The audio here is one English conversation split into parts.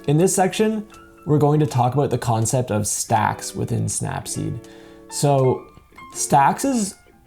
In this section, we're going to talk about the concept of stacks within Snapseed. So stacks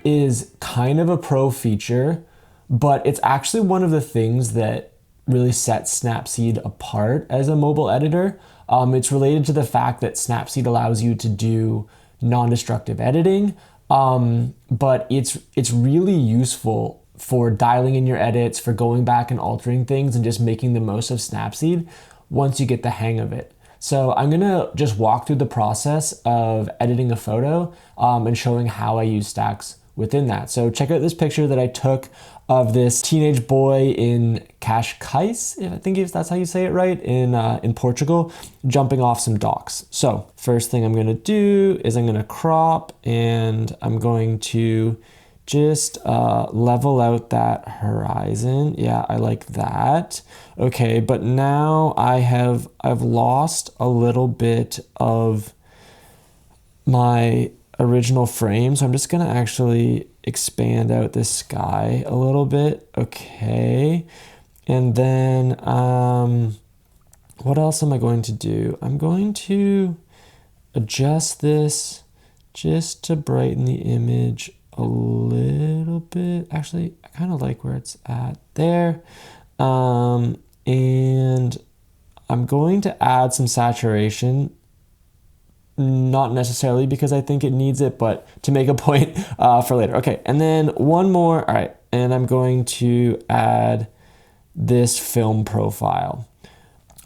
is kind of a pro feature, but it's actually one of the things that really sets Snapseed apart as a mobile editor. It's related to the fact that Snapseed allows you to do non-destructive editing, but it's really useful for dialing in your edits, for going back and altering things and just making the most of Snapseed once you get the hang of it. So I'm gonna just walk through the process of editing a photo and showing how I use stacks within that. So check out this picture that I took of this teenage boy in Cascais, I think that's how you say it right, in Portugal, jumping off some docks. So first thing I'm gonna do is I'm gonna crop and I'm going to just level out that horizon. Yeah, I like that. Okay, but now I've lost a little bit of my original frame, so I'm just gonna actually expand out this sky a little bit. Okay, and then what else am I going to do? I'm going to adjust this just to brighten the image a little bit. Actually, I kind of like where it's at there. And I'm going to add some saturation, not necessarily because I think it needs it, but to make a point for later. Okay, and then one more. All right, and I'm going to add this film profile.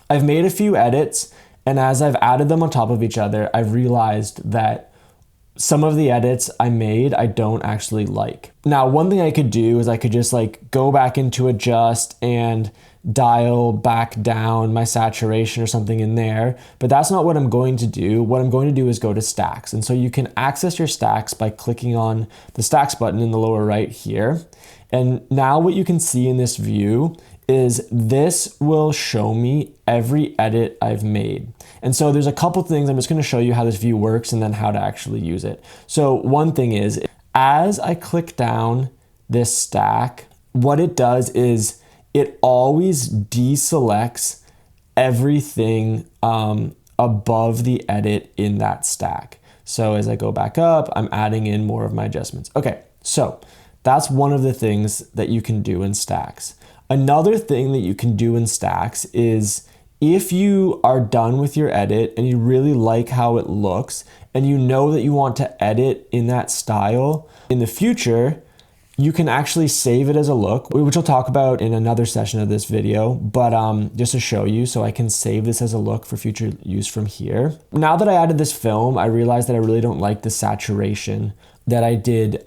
I've made a few edits, and as I've added them on top of each other, I've realized that some of the edits I made, I don't actually like. Now, one thing I could do is I could just like go back into adjust and dial back down my saturation or something in there, but that's not what I'm going to do. What I'm going to do is go to stacks. And so you can access your stacks by clicking on the stacks button in the lower right here. And now what you can see in this view is this will show me every edit I've made. And so there's a couple things. I'm just going to show you how this view works and then how to actually use it. So one thing is, as I click down this stack, what it does is it always deselects everything above the edit in that stack. So as I go back up, I'm adding in more of my adjustments. Okay, so that's one of the things that you can do in stacks. Another thing that you can do in stacks is if you are done with your edit and you really like how it looks and you know that you want to edit in that style in the future, you can actually save it as a look, which I'll talk about in another session of this video, but just to show you, so I can save this as a look for future use from here. Now that I added this film, I realized that I really don't like the saturation that I did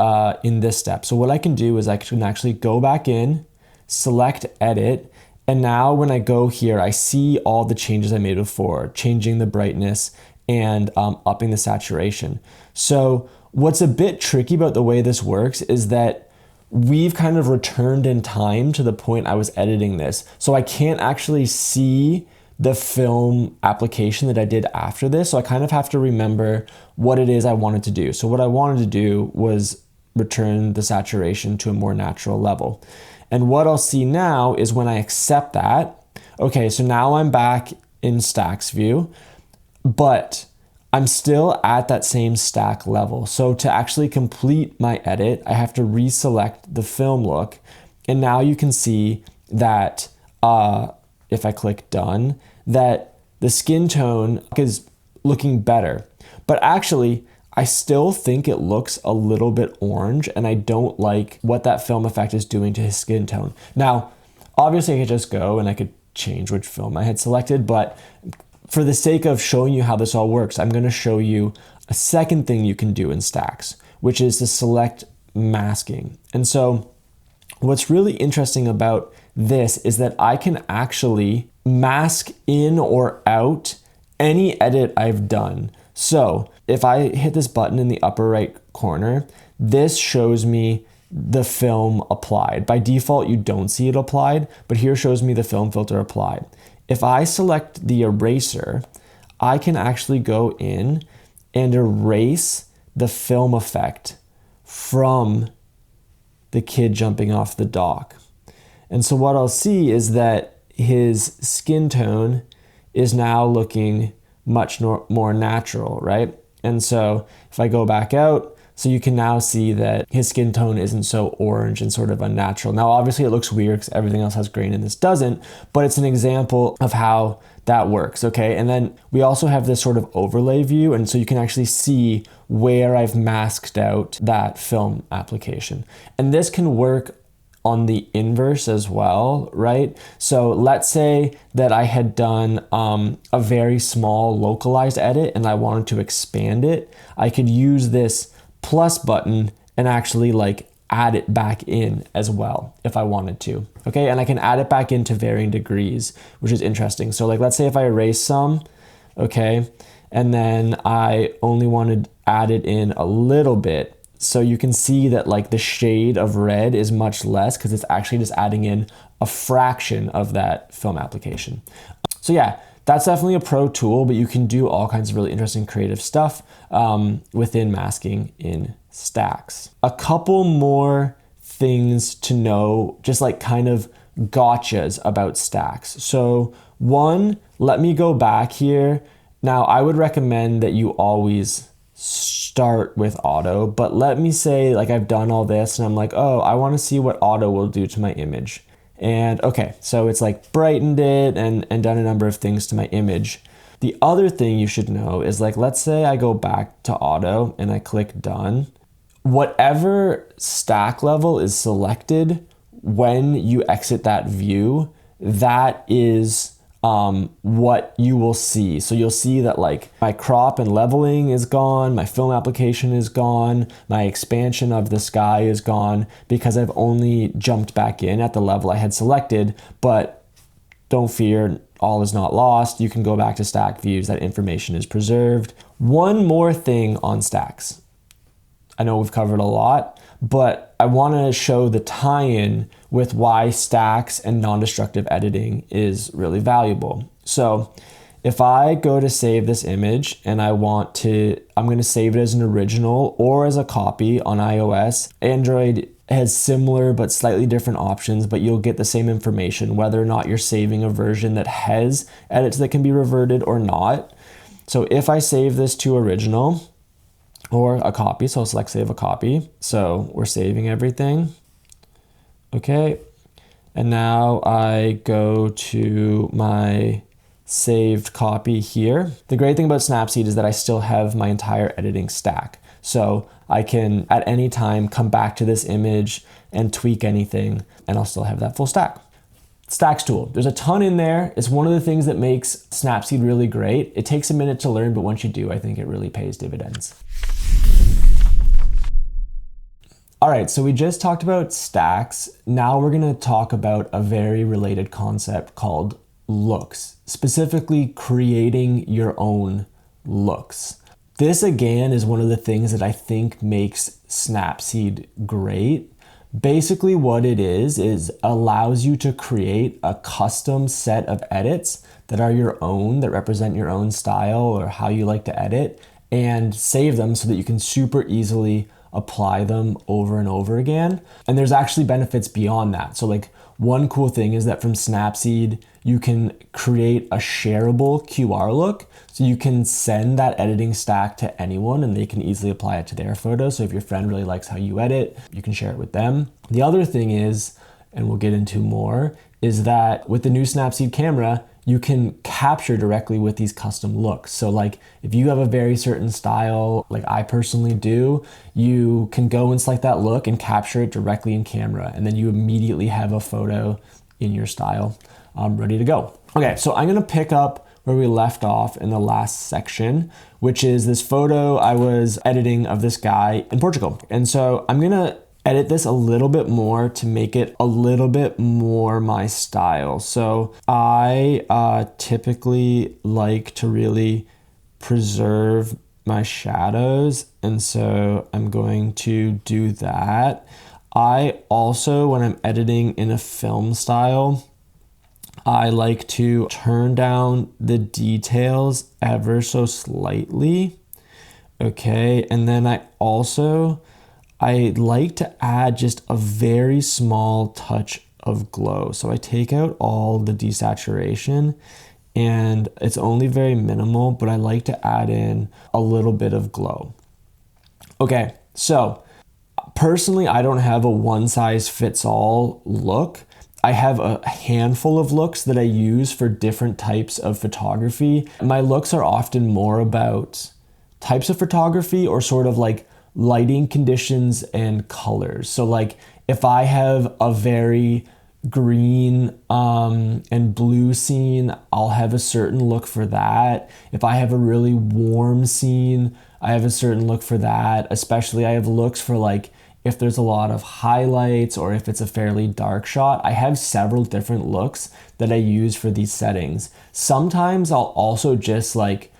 in this step. So what I can do is I can actually go back in, select edit, and now when I go here, I see all the changes I made before, changing the brightness and upping the saturation. So what's a bit tricky about the way this works is that we've kind of returned in time to the point I was editing this. So I can't actually see the film application that I did after this. So I kind of have to remember what it is I wanted to do. So what I wanted to do was return the saturation to a more natural level. And what I'll see now is when I accept that, okay, so now I'm back in stacks view, but I'm still at that same stack level. So to actually complete my edit, I have to reselect the film look. And now you can see that if I click done, that the skin tone is looking better. But actually, I still think it looks a little bit orange and I don't like what that film effect is doing to his skin tone. Now, obviously I could just go and I could change which film I had selected, but for the sake of showing you how this all works, I'm gonna show you a second thing you can do in stacks, which is to select masking. And so what's really interesting about this is that I can actually mask in or out any edit I've done. So if I hit this button in the upper right corner, this shows me the film applied. By default, you don't see it applied, but here shows me the film filter applied. If I select the eraser, I can actually go in and erase the film effect from the kid jumping off the dock. And so what I'll see is that his skin tone is now looking much more natural, right? And so if I go back out, so you can now see that his skin tone isn't so orange and sort of unnatural. Now, obviously it looks weird because everything else has grain and this doesn't, but it's an example of how that works, okay? And then we also have this sort of overlay view, and so you can actually see where I've masked out that film application. And this can work on the inverse as well, right? So let's say that I had done a very small localized edit and I wanted to expand it. I could use this plus button and actually like add it back in as well if I wanted to, okay? And I can add it back into varying degrees, which is interesting. So like, let's say if I erase some, okay, and then I only wanted to add it in a little bit, so you can see that like the shade of red is much less because it's actually just adding in a fraction of that film application. So yeah, that's definitely a pro tool, but you can do all kinds of really interesting creative stuff within masking in Stacks. A couple more things to know, just like kind of gotchas about Stacks. So one, let me go back here. Now I would recommend that you always start with auto, but let me say like I've done all this and I'm like, oh, I want to see what auto will do to my image. And okay, so it's like brightened it and done a number of things to my image. The other thing you should know is like, let's say I go back to auto and I click done. Whatever stack level is selected when you exit that view, that is what you will see. So you'll see that like my crop and leveling is gone, my film application is gone, my expansion of the sky is gone because I've only jumped back in at the level I had selected. But don't fear, all is not lost. You can go back to stack views, that information is preserved. One more thing on stacks. I know we've covered a lot, but I want to show the tie-in with why stacks and non-destructive editing is really valuable. So if I go to save this image and I'm going to save it as an original or as a copy on iOS. Android has similar but slightly different options, but you'll get the same information whether or not you're saving a version that has edits that can be reverted or not. So if I save this to original, or a copy, so I'll select save a copy. So we're saving everything. Okay, and now I go to my saved copy here. The great thing about Snapseed is that I still have my entire editing stack. So I can at any time come back to this image and tweak anything, and I'll still have that full stack. Stacks tool, there's a ton in there. It's one of the things that makes Snapseed really great. It takes a minute to learn, but once you do, I think it really pays dividends. All right, so we just talked about stacks. Now we're gonna talk about a very related concept called looks, specifically creating your own looks. This again is one of the things that I think makes Snapseed great. Basically what it is allows you to create a custom set of edits that are your own, that represent your own style or how you like to edit, and save them so that you can super easily apply them over and over again. And there's actually benefits beyond that. So like one cool thing is that from Snapseed, you can create a shareable QR look. So you can send that editing stack to anyone and they can easily apply it to their photo. So if your friend really likes how you edit, you can share it with them. The other thing is, and we'll get into more, is that with the new Snapseed camera, you can capture directly with these custom looks. So like if you have a very certain style, like I personally do, you can go and select that look and capture it directly in camera. And then you immediately have a photo in your style ready to go. Okay, so I'm gonna pick up where we left off in the last section, which is this photo I was editing of this guy in Portugal. And so I'm gonna edit this a little bit more to make it a little bit more my style. So I typically like to really preserve my shadows, and so I'm going to do that. I also, when I'm editing in a film style, I like to turn down the details ever so slightly. Okay, and then I like to add just a very small touch of glow. So I take out all the desaturation and it's only very minimal, but I like to add in a little bit of glow. Okay, so personally, I don't have a one size fits all look. I have a handful of looks that I use for different types of photography. My looks are often more about types of photography or sort of like lighting conditions and colors. So like if I have a very green and blue scene, I'll have a certain look for that. If I have a really warm scene, I have a certain look for that. Especially I have looks for like if there's a lot of highlights or if it's a fairly dark shot. I have several different looks that I use for these settings. Sometimes I'll also just like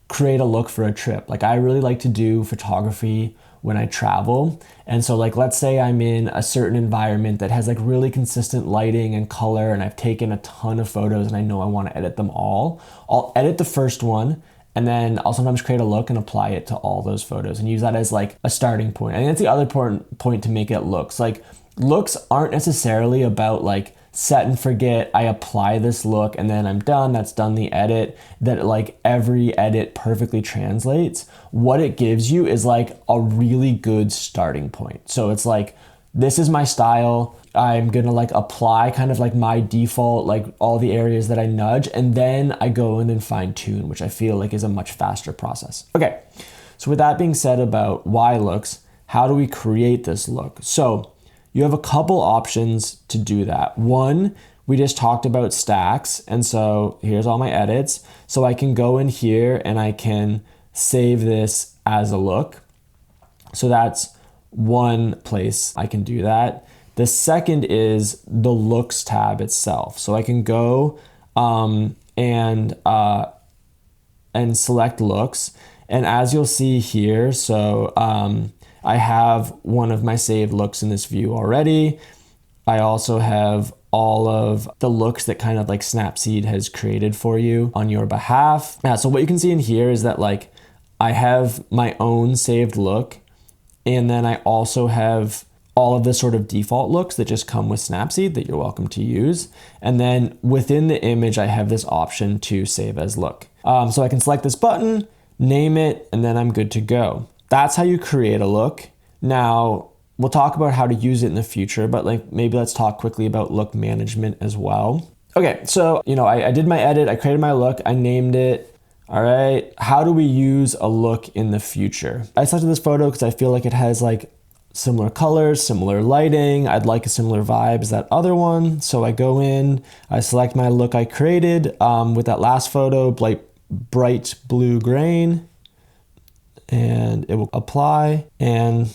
create a look for a trip. Like I really like to do photography when I travel. And so like, let's say I'm in a certain environment that has like really consistent lighting and color, and I've taken a ton of photos and I know I want to edit them all. I'll edit the first one, and then I'll sometimes create a look and apply it to all those photos and use that as like a starting point. I think that's the other important point to make it looks. Like looks aren't necessarily about like set and forget, I apply this look and then I'm done, that's done the edit, that like every edit perfectly translates. What it gives you is like a really good starting point. So it's like, this is my style. I'm gonna like apply kind of like my default, like all the areas that I nudge, and then I go in and fine tune, which I feel like is a much faster process. Okay, so with that being said about why looks, how do we create this look? So you have a couple options to do that. One, we just talked about stacks. And so here's all my edits. So I can go in here and I can save this as a look. So that's one place I can do that. The second is the looks tab itself. So I can go and select looks. And as you'll see here, so I have one of my saved looks in this view already. I also have all of the looks that kind of like Snapseed has created for you on your behalf. So what you can see in here is that like I have my own saved look, and then I also have all of the sort of default looks that just come with Snapseed that you're welcome to use. And then within the image, I have this option to save as look. So I can select this button, name it, and then I'm good to go. That's how you create a look. Now, we'll talk about how to use it in the future, but like maybe let's talk quickly about look management as well. Okay, so I did my edit, I created my look, I named it. All right, how do we use a look in the future? I selected this photo because I feel like it has like similar colors, similar lighting. I'd like a similar vibe as that other one. So I go in, I select my look I created with that last photo, bright blue grain, and it will apply, and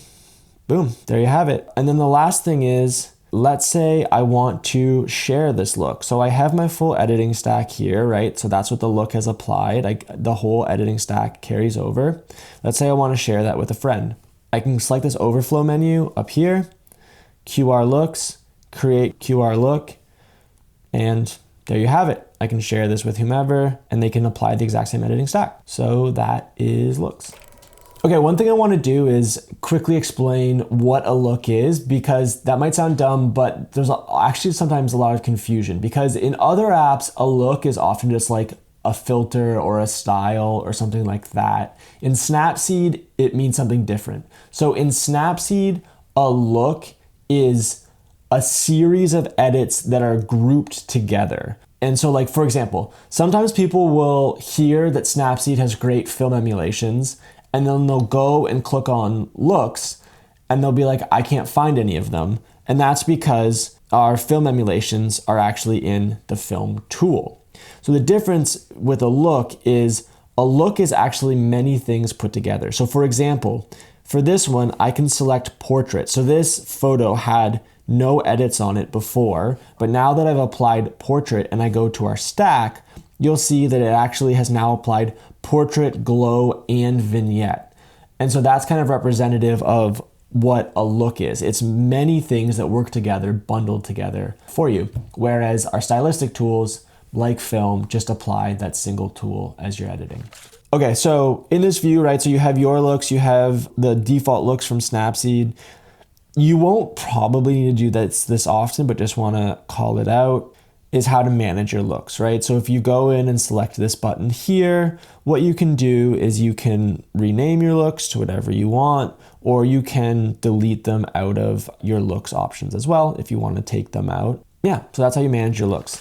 boom, there you have it. And then the last thing is, let's say I want to share this look. So I have my full editing stack here, right? So that's what the look has applied. The whole editing stack carries over. Let's say I want to share that with a friend. I can select this overflow menu up here, QR looks, create QR look, and there you have it. I can share this with whomever and they can apply the exact same editing stack. So that is looks. Okay, one thing I want to do is quickly explain what a look is, because that might sound dumb, but there's actually sometimes a lot of confusion, because in other apps, a look is often just like a filter or a style or something like that. In Snapseed, it means something different. So in Snapseed, a look is a series of edits that are grouped together. And so like, for example, sometimes people will hear that Snapseed has great film emulations, and then they'll go and click on looks and they'll be like, I can't find any of them. And that's because our film emulations are actually in the film tool. So the difference with a look is actually many things put together. So for example, for this one, I can select portrait. So this photo had no edits on it before, but now that I've applied portrait and I go to our stack, you'll see that it actually has now applied portrait, glow, and vignette. And so that's kind of representative of what a look is. It's many things that work together, bundled together for you. Whereas our stylistic tools, like film, just apply that single tool as you're editing. Okay, so in this view, right, so you have your looks, you have the default looks from Snapseed. You won't probably need to do this often, but just wanna call it out. is how to manage your looks, right? So if you go in and select this button here, what you can do is you can rename your looks to whatever you want, or you can delete them out of your looks options as well if you want to take them out. Yeah, so that's how you manage your looks.